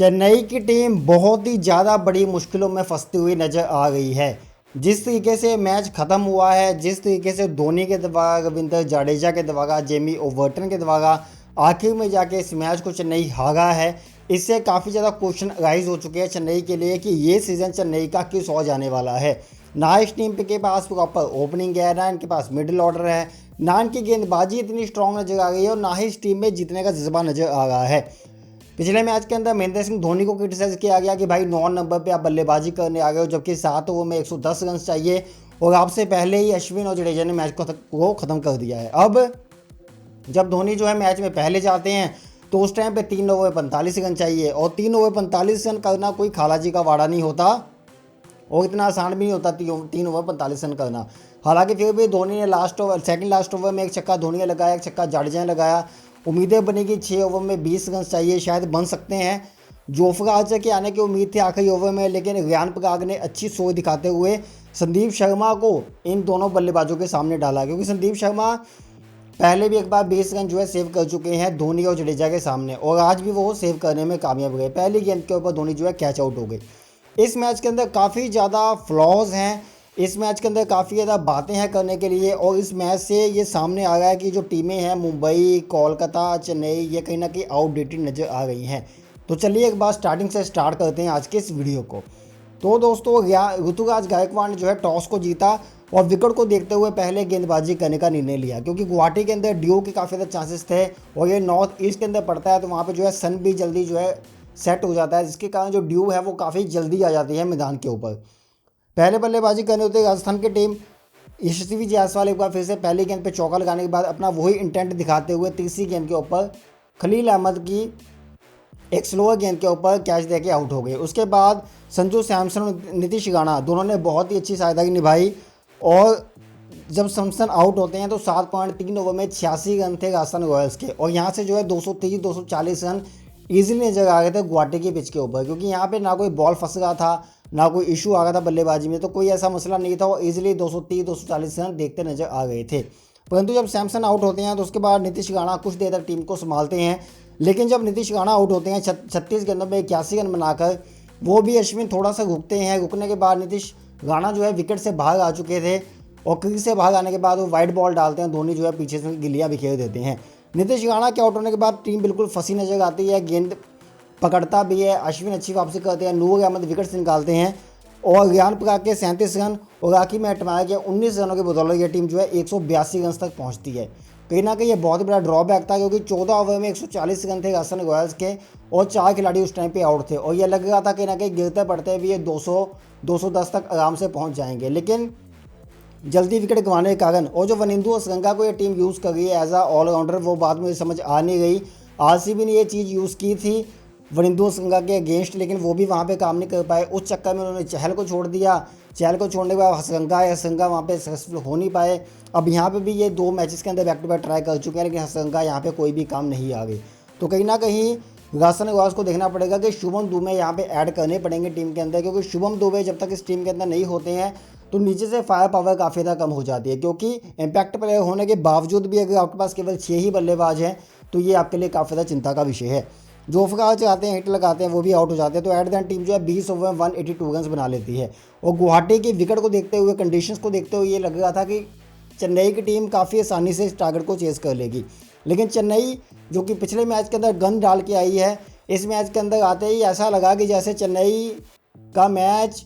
चेन्नई की टीम बहुत ही ज़्यादा बड़ी मुश्किलों में फंसती हुई नज़र आ गई है। जिस तरीके से मैच ख़त्म हुआ है, जिस तरीके से धोनी के द्वारा, रविंद्र जडेजा के द्वारा, जेमी ओवर्टन के द्वारा आखिर में जाके इस मैच को चेन्नई हारा है, इससे काफ़ी ज़्यादा क्वेश्चन राइज हो चुके हैं चेन्नई के लिए कि ये सीज़न चेन्नई का किस ओर जाने वाला है। ना इस टीम के पास प्रॉपर ओपनिंग है, ना इनके पास मिडिल ऑर्डर है, ना इनकी गेंदबाजी इतनी स्ट्रॉन्ग नज़र आ रही है और ना ही इस टीम में जीतने का जज्बा नज़र आ रहा है। पिछले मैच के अंदर महेंद्र सिंह धोनी को क्रिटिसाइज किया गया कि भाई 9 नंबर पे आप बल्लेबाजी करने आ गए हो, जबकि 7 ओवर में 110 रन चाहिए और आपसे पहले ही अश्विन और जडेजा ने मैच को ख़त्म कर दिया है। अब जब धोनी जो है मैच में पहले जाते हैं तो उस टाइम पे 3 ओवर 45 रन चाहिए और 3 ओवर 45 रन करना कोई खालाजी का वाड़ा नहीं होता और इतना आसान भी नहीं होता 3 ओवर 45 रन करना। हालांकि फिर भी धोनी ने last over, second last over में एक छक्का धोनी ने लगाया, एक छक्का जडेजा ने लगाया। उम्मीदें बनी कि 6 ओवर में 20 रन चाहिए, शायद बन सकते हैं। जोफ्रा आर्चर के आने की उम्मीद थी आखिरी ओवर में, लेकिन रियान पराग ने अच्छी सोच दिखाते हुए संदीप शर्मा को इन दोनों बल्लेबाजों के सामने डाला, क्योंकि संदीप शर्मा पहले भी एक बार 20 रन जो है सेव कर चुके हैं धोनी और जडेजा के सामने और आज भी वो सेव करने में कामयाब गए। पहली गेंद के ऊपर धोनी जो है कैच आउट हो गए। इस मैच के अंदर काफ़ी ज़्यादा फ्लॉज हैं, इस मैच के अंदर काफ़ी ज़्यादा बातें हैं करने के लिए और इस मैच से ये सामने आ रहा है कि जो टीमें हैं मुंबई, कोलकाता, चेन्नई, ये कहीं ना कहीं आउटडेटेड नज़र आ गई हैं। तो चलिए एक बार स्टार्टिंग से स्टार्ट करते हैं आज के इस वीडियो को। तो दोस्तों, ऋतुराज गायकवाड़ ने जो है टॉस को जीता और विकेट को देखते हुए पहले गेंदबाजी करने का निर्णय लिया, क्योंकि गुवाहाटी के अंदर ड्यू के काफ़ी ज़्यादा चांसेस थे और ये नॉर्थ ईस्ट के अंदर पड़ता है, तो वहाँ पे जो है सन भी जल्दी जो है सेट हो जाता है, जिसके कारण जो ड्यू है वो काफ़ी जल्दी आ जाती है मैदान के ऊपर। पहले बल्लेबाजी करने होते राजस्थान की टीम, यशस्वी जायसवाल एक बार फिर से पहली गेंद पे चौका लगाने के बाद अपना वही इंटेंट दिखाते हुए तीसरी गेंद के ऊपर खलील अहमद की एक स्लोअर गेंद के ऊपर कैच देके आउट हो गए। उसके बाद संजू सैमसन और नीतीश राणा दोनों ने बहुत ही अच्छी सहायता निभाई और जब सैमसन आउट होते हैं तो 7.3 ओवर में 86 रन थे राजस्थान रॉयल्स के और यहाँ से जो है 230-240 रन ईजिली नजर आ गए थे गुवाहाटी की पिच के ऊपर, क्योंकि यहाँ पे ना कोई बॉल फंस रहा था, ना कोई इशू आ रहा था बल्लेबाजी में, तो कोई ऐसा मसला नहीं था और ईजिली 230-240 रन देखते नजर आ गए थे। परंतु जब सैमसन आउट होते हैं तो उसके बाद नीतीश राणा कुछ देर तक टीम को संभालते हैं, लेकिन जब नीतीश राणा आउट होते हैं 36 गेंदों में 81 रन बनाकर, वो भी अश्विन थोड़ा सा रुकते हैं। रुकने के बाद नीतीश राणा जो है विकेट से बाहर आ चुके थे और क्रीज से बाहर आने के बाद वो वाइड बॉल डालते हैं, धोनी जो है पीछे से गिल्लियाँ बिखेर देते हैं। नीतीश राणा के आउट होने के बाद टीम बिल्कुल फंसी नजर आती है, गेंद पकड़ता भी है, अश्विन अच्छी वापसी करते हैं, नूर अहमद विकेट से निकालते हैं और रियान पराग के 37 रन और आखिर में अटमाया गया 19 रनों के बदौलत ये टीम जो है 182 रन तक पहुंचती है। कहीं ना कहीं ये बहुत बड़ा ड्रॉबैक था, क्योंकि 14 ओवर में 140 रन थे राजस्थान रॉयल्स के और 4 खिलाड़ी उस टाइम पे आउट थे और ये लग रहा था कहीं ना कहीं गिरते पड़ते भी ये 200-210 तक आराम से पहुंच जाएंगे, लेकिन जल्दी विकेट गंवाने के कारण और जो वनिंदु श्रीलंका को ये टीम यूज़ कर रही है एज अ ऑलराउंडर, वो बाद में समझ आ नहीं गई। आरसीबी ने ये चीज़ यूज़ की थी वनिंदु श्रीलंका के अगेंस्ट, लेकिन वो भी वहाँ पे काम नहीं कर पाए। उस चक्कर में उन्होंने चहल को छोड़ दिया, चहल को छोड़ने के बाद हसरंगा वहाँ पे सक्सेसफुल हो नहीं पाए। अब यहाँ पे भी ये 2 मैचेस के अंदर बैक टू बैक ट्राई कर चुके हैं, लेकिन हसरंगा यहाँ पे कोई भी काम नहीं आ गई। तो कहीं ना कहीं राजस्थान रॉयल्स को देखना पड़ेगा कि शुभम दुबे यहाँ पे ऐड करने पड़ेंगे टीम के अंदर, क्योंकि शुभम दुबे जब तक इस टीम के अंदर नहीं होते हैं तो नीचे से फायर पावर काफ़ी ज़्यादा कम हो जाती है, क्योंकि इम्पैक्ट प्लेयर होने के बावजूद भी अगर आपके पास केवल 6 ही बल्लेबाज हैं तो ये आपके लिए काफ़ी ज़्यादा चिंता का विषय है। जोफ्रा चाहते हैं, हिट लगाते हैं, वो भी आउट हो जाते हैं, तो एट द एंड टीम जो है 20 ओवर में 182 रन बना लेती है। और गुवाहाटी के विकेट को देखते हुए, कंडीशंस को देखते हुए ये लग रहा था कि चेन्नई की टीम काफ़ी आसानी से इस टारगेट को चेस कर लेगी, लेकिन चेन्नई जो कि पिछले मैच के अंदर गन डाल के आई है, इस मैच के अंदर आते ही ऐसा लगा कि जैसे चेन्नई का मैच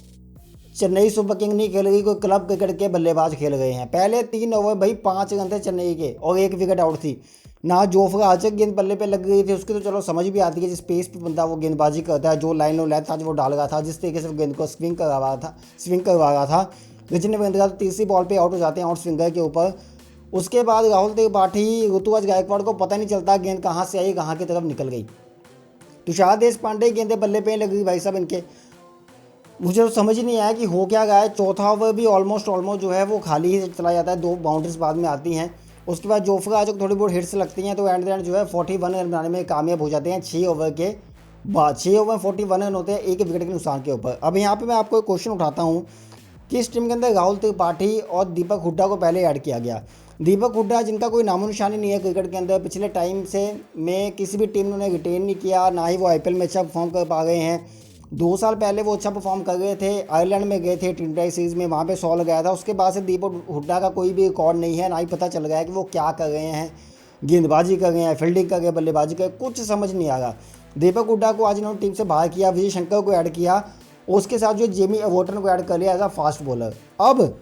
चेन्नई सुपर किंग नहीं खेल गई, कोई क्लब क्रिकेट के बल्लेबाज खेल गए हैं। पहले 3 ओवर भाई 5 रन थे चेन्नई के और 1 विकेट आउट थी। ना जोफ्रा आर्चर गेंद बल्ले पे लग गई थी, उसकी तो चलो समझ भी आती है, जिस पेस पे बंदा वो गेंदबाजी करता है, जो लाइन और लेंथ था जो वो डाल रहा था, जिस तरीके से गेंद को स्विंग करवा रहा था। लेकिन रविंद्र का तीसरी बॉल पे आउट हो जाते हैं आउट स्विंगर के ऊपर। उसके बाद राहुल त्रिपाठी, ऋतुराज गायकवाड़ को पता नहीं चलता गेंद कहाँ से आई, कहाँ की तरफ निकल गई। तुषार देशपांडे गेंदें बल्ले पे लग गई भाई साहब इनके, मुझे तो समझ ही नहीं आया कि हो क्या गया है। चौथा ओवर भी ऑलमोस्ट जो है वो खाली ही चला जाता है, 2 बाउंड्रीज बाद में आती हैं। उसके बाद जोफ्रा आज थोड़ी बहुत हिट्स लगती हैं, तो एंड जो है 41 रन बनाने में कामयाब हो जाते हैं 6 ओवर के बाद। 6 ओवर 41 रन होते हैं 1 विकेट के नुकसान के ऊपर। अब यहाँ पे मैं आपको एक क्वेश्चन उठाता हूँ कि इस टीम के अंदर राहुल त्रिपाठी और दीपक हुड्डा को पहले ऐड किया गया। दीपक हुड्डा जिनका कोई नामो निशानी नहीं है क्रिकेट के अंदर, पिछले टाइम से में किसी भी टीम ने उन्हें रिटेन नहीं किया, ना ही वो आईपीएल में अच्छा परफॉर्म कर पा गए हैं। 2 साल पहले वो अच्छा परफॉर्म कर गए थे, आयरलैंड में गए थे टी20 सीरीज़ में, वहाँ पे 100 लगाया था। उसके बाद से दीपक हुड्डा का कोई भी रिकॉर्ड नहीं है, ना ही पता चल गया है कि वो क्या कर रहे हैं, गेंदबाजी कर रहे हैं, फील्डिंग कर रहे हैं, बल्लेबाजी कर, कुछ समझ नहीं आ रहा। दीपक हुड्डा को आज इन्होंने टीम से बाहर किया, विजय शंकर को ऐड किया, उसके साथ जो जेमी ओवर्टन को ऐड कर लिया एज अ फास्ट बॉलर। अब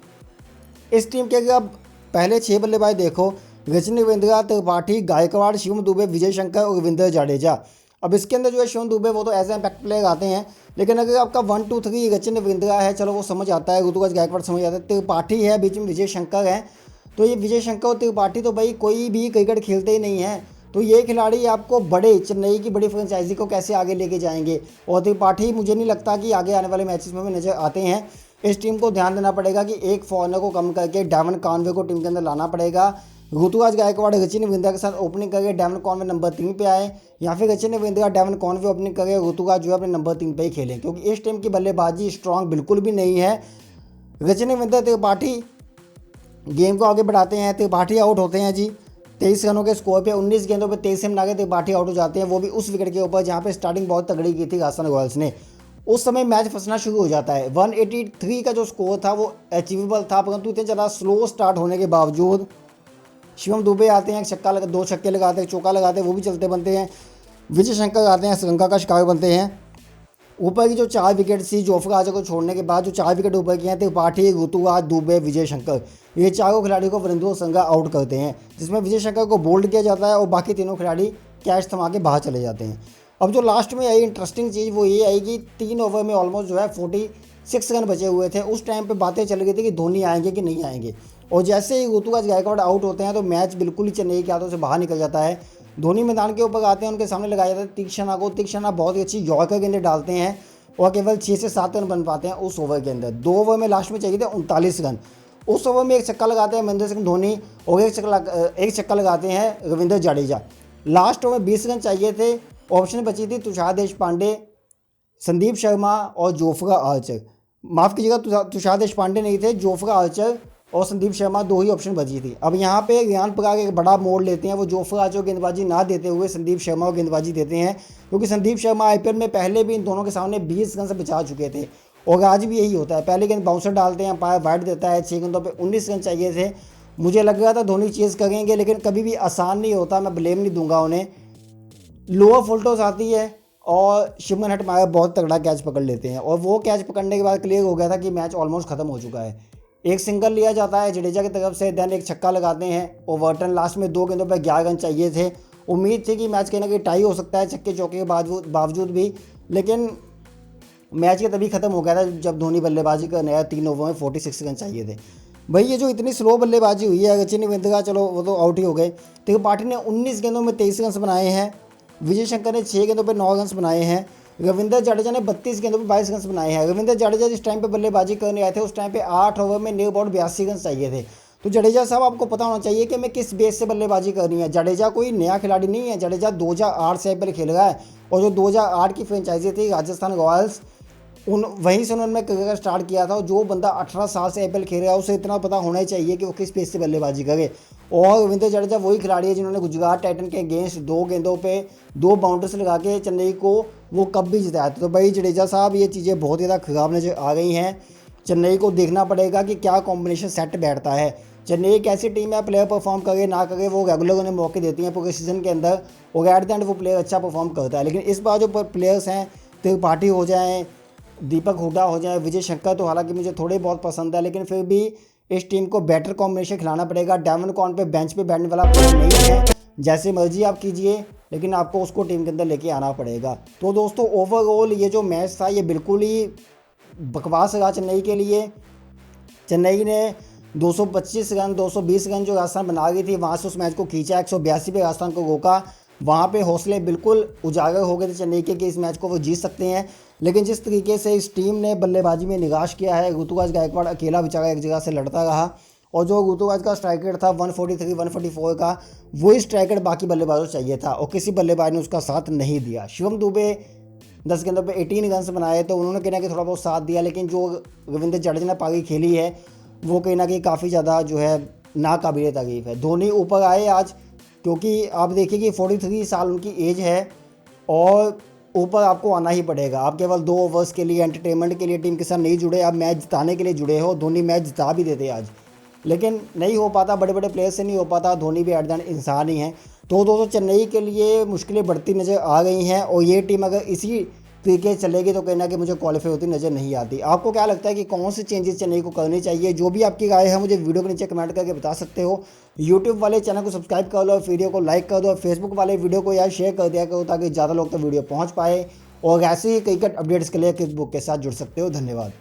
इस टीम के अगर आप पहले 6 बल्लेबाज देखो, रजनी रवींद्रा, त्रिपाठी, गायकवाड़, शिवम दुबे, विजय शंकर और रविंद्र जाडेजा। अब इसके अंदर जो है शिवम दुबे वो तो एज ए इम्पैक्ट प्लेयर आते हैं, लेकिन अगर आपका 1, 2, 3 रजनी रवींद्रा है, चलो वो समझ आता है, ऋतुराज गायकवाड़ समझ आता है, त्रिपाठी है, बीच में विजय शंकर है, तो ये विजय शंकर और त्रिपाठी तो भाई कोई भी क्रिकेट खेलते ही नहीं है। तो ये खिलाड़ी आपको बड़े चेन्नई की बड़ी फ्रेंचाइजी को कैसे आगे लेके जाएंगे, और त्रिपाठी मुझे नहीं लगता कि आगे आने वाले मैचेस में भी नजर आते हैं। इस टीम को ध्यान देना पड़ेगा कि एक फॉरनर को कम करके डेवन कॉनवे को टीम के अंदर लाना पड़ेगा। ऋतुराज गायकवाड़ रजनी रवींद्रा के साथ ओपनिंग करके डेवन कॉनवे नंबर 3 पे आए, या फिर रजनी रवींद्रा डेवन कॉनवे ओपनिंग करके ऋतुराज जो है अपने नंबर 3 पे ही खेलें, क्योंकि इस टीम की बल्लेबाजी स्ट्रांग बिल्कुल भी नहीं है। रजनी रवींद्रा, त्रिपाठी गेम को आगे बढ़ाते हैं, त्रिपाठी आउट होते हैं जी 23 रनों के स्कोर पे, 19 गेंदों पे 23 रन आगे त्रिपाठी आउट हो जाते हैं, वो भी उस विकेट के ऊपर जहाँ पे स्टार्टिंग बहुत तगड़ी की थी राजस्थान रॉयल्स ने। उस समय मैच फंसना शुरू हो जाता है। 183 का जो स्कोर था वो अचीवेबल था, परंतु इतने ज़्यादा स्लो स्टार्ट होने के बावजूद शिवम दुबे आते हैं, 2 छक्के लगाते हैं, चौका लगाते हैं, वो भी चलते बनते हैं। विजय शंकर आते हैं, श्रीलंका का शिकार बनते हैं। ऊपर की जो 4 विकेट थी जोफ्रा आर्चर को छोड़ने के बाद, जो 4 विकेट ऊपर की हैं, त्रिपाठी, ऋतुराज, दुबे, विजय शंकर, ये चारों खिलाड़ी को वीरेंद्र संघा आउट करते हैं, जिसमें विजय शंकर को बोल्ड किया जाता है और बाकी तीनों खिलाड़ी कैच थमा के बाहर चले जाते हैं। अब जो लास्ट में आई इंटरेस्टिंग चीज़ वो ये आई कि 3 ओवर में ऑलमोस्ट जो है 46 रन बचे हुए थे। उस टाइम पे बातें चल रही थी कि धोनी आएंगे कि नहीं आएंगे, और जैसे ही ऋतुराज गायकवाड़ आउट होते हैं तो मैच बिल्कुल ही चेन्नई के हाथों से बाहर निकल जाता है। धोनी मैदान के ऊपर आते हैं, उनके सामने लगाया जाता है तीक्षणा को। तीक्षणा बहुत ही अच्छी यॉर्कर गेंदें डालते हैं और केवल 6 से 7 रन बन पाते हैं उस ओवर के अंदर। 2 ओवर में लास्ट में चाहिए थे 39 रन। उस ओवर में एक छक्का लगाते हैं महेंद्र सिंह धोनी और एक छक्का लगाते हैं रविंद्र जाडेजा। लास्ट ओवर में 20 रन चाहिए थे, ऑप्शन बची थी तुषार देशपांडे, संदीप शर्मा और जोफ्रा आर्चर। माफ़ कीजिएगा, तुषार देशपांडे नहीं थे, जोफ्रा आर्चर और संदीप शर्मा 2 ही ऑप्शन बची थी। अब यहाँ पे रियान पराग एक बड़ा मोड़ लेते हैं, वो जोफ्रा आर्चर गेंदबाजी ना देते हुए संदीप शर्मा को गेंदबाजी देते हैं, क्योंकि संदीप शर्मा आईपीएल में पहले भी इन दोनों के सामने 20 रन से बचा चुके थे, और आज भी यही होता है। पहले गेंद बाउंसर डालते हैं, अंपायर वाइड देता है, 6 गेंदों पर 19 रन चाहिए थे। मुझे लग रहा था धोनी चेज़ करेंगे, लेकिन कभी भी आसान नहीं होता, मैं ब्लेम नहीं दूंगा उन्हें। लोअर फुल टॉस आती है और शिवमन हटमायर बहुत तगड़ा कैच पकड़ लेते हैं, और वो कैच पकड़ने के बाद क्लियर हो गया था कि मैच ऑलमोस्ट खत्म हो चुका है। एक सिंगल लिया जाता है जडेजा की तरफ से, देन एक छक्का लगाते हैं ओवर्टन। लास्ट में 2 गेंदों पर 11 रन चाहिए थे। उम्मीद थी कि मैच कहीं ना कहीं टाई हो सकता है छक्के चौके के बावजूद भी, लेकिन मैच के तभी खत्म हो गया था जब धोनी बल्लेबाजी का नया 3 ओवर में 46 रन चाहिए थे। भाई ये जो इतनी स्लो बल्लेबाजी हुई है, रजनी रवींद्रा चलो वो तो आउट ही हो गए, त्रिपाठी ने 19 गेंदों में 23 रन बनाए हैं, विजय शंकर ने 6 गेंदों पर 9 रन बनाए हैं, रविंद्र जाडेजा ने 32 गेंदों पर 22 रन बनाए हैं। रविंद्र जाडेजा जिस टाइम पे बल्लेबाजी करने आए थे उस टाइम पे 8 ओवर में नियर अबाउट 82 रन चाहिए थे। तो जडेजा साहब आपको पता होना चाहिए कि मैं किस बेस से बल्लेबाजी करनी है। जडेजा कोई नया खिलाड़ी नहीं है, जडेजा 2008 से आईपीएल खेल रहा है, और जो 2008 की फ्रेंचाइजी थी राजस्थान रॉयल्स, वहीं से उन्होंने करियर स्टार्ट किया था। जो बंदा 18 साल से आईपीएल खेल रहा है उसे इतना पता होना ही चाहिए कि वो किस पेस से बल्लेबाजी करे। और रविंद्र जडेजा वही खिलाड़ी है जिन्होंने गुजरात टाइटन के अगेंस्ट 2 गेंदों पे 2 बाउंड्रीज लगा के चेन्नई को वो कब भी जिताया था। तो भाई जडेजा साहब ये चीज़ें बहुत ज़्यादा खराब नजर आ गई हैं। चेन्नई को देखना पड़ेगा कि क्या कॉम्बिनेशन सेट बैठता है। चेन्नई एक ऐसी टीम है, प्लेयर परफॉर्म करे ना करे वो रेगुलर उन्हें मौके देती हैं पूरे सीजन के अंदर, और एट द एंड वो प्लेयर अच्छा परफॉर्म करता है। लेकिन इस बार जो प्लेयर्स हैं, त्रिपाठी हो जाएँ, दीपक हुड्डा हो जाए, विजय शंकर, तो हालांकि मुझे थोड़े बहुत पसंद है, लेकिन फिर भी इस टीम को बेटर कॉम्बिनेशन खिलाना पड़ेगा। डेवन कॉन पे बेंच पे बैठने वाला प्लेयर नहीं है, जैसे मर्जी आप कीजिए, लेकिन आपको उसको टीम के अंदर लेके आना पड़ेगा। तो दोस्तों ओवरऑल ये जो मैच था ये बिल्कुल ही बकवास रहा चेन्नई के लिए। चेन्नई ने 225 रन 220 रन जो राजस्थान बना गई थी वहाँ से उस मैच को खींचा, 182 पे राजस्थान को रोका। वहाँ पे हौसले बिल्कुल उजागर हो गए थे चेन्नई के कि इस मैच को वो जीत सकते हैं, लेकिन जिस तरीके से इस टीम ने बल्लेबाजी में निराश किया है, ऋतुराज गायकवाड़ अकेला बेचारा एक जगह से लड़ता रहा, और जो ऋतुराज का स्ट्राइक रेट था 143 144 का, वही स्ट्राइक रेट बाकी बल्लेबाजों को चाहिए था, और किसी बल्लेबाज ने उसका साथ नहीं दिया। शिवम दुबे 10 गेंदों पे 18 रन बनाए तो उन्होंने कहीं ना कहीं थोड़ा बहुत साथ दिया, लेकिन जो रविंद्र जडेजा ने पारी खेली है वो कहीं ना कहीं काफ़ी ज़्यादा जो है नाकाबिले तारीफ़ है। धोनी ऊपर आए आज, क्योंकि आप देखिए कि 43 साल उनकी एज है और ऊपर आपको आना ही पड़ेगा। आप केवल 2 ओवर्स के लिए एंटरटेनमेंट के लिए टीम के साथ नहीं जुड़े, आप मैच जिताने के लिए जुड़े हो। धोनी मैच जिता भी देते आज, लेकिन नहीं हो पाता, बड़े बड़े प्लेयर से नहीं हो पाता। धोनी भी एट द एंड इंसान ही हैं। तो दोस्तों चेन्नई के लिए मुश्किलें बढ़ती नज़र आ गई हैं और ये टीम अगर इसी तरीके चलेगी तो कहीं ना कहीं मुझे क्वालिफाई होती नज़र नहीं आती। आपको क्या लगता है कि कौन से चेंजेस चेन्नई को करनी चाहिए? जो भी आपकी राय है मुझे वीडियो के नीचे कमेंट करके बता सकते हो। यूट्यूब वाले चैनल को सब्सक्राइब कर लो, वीडियो को लाइक कर दो और फेसबुक वाले वीडियो को यार शेयर कर दिया करो ताकि ज़्यादा लोग तक वीडियो पहुँच पाए। और ऐसे ही क्रिकेट अपडेट्स के लिए क्रिक बुक के साथ जुड़ सकते हो। धन्यवाद।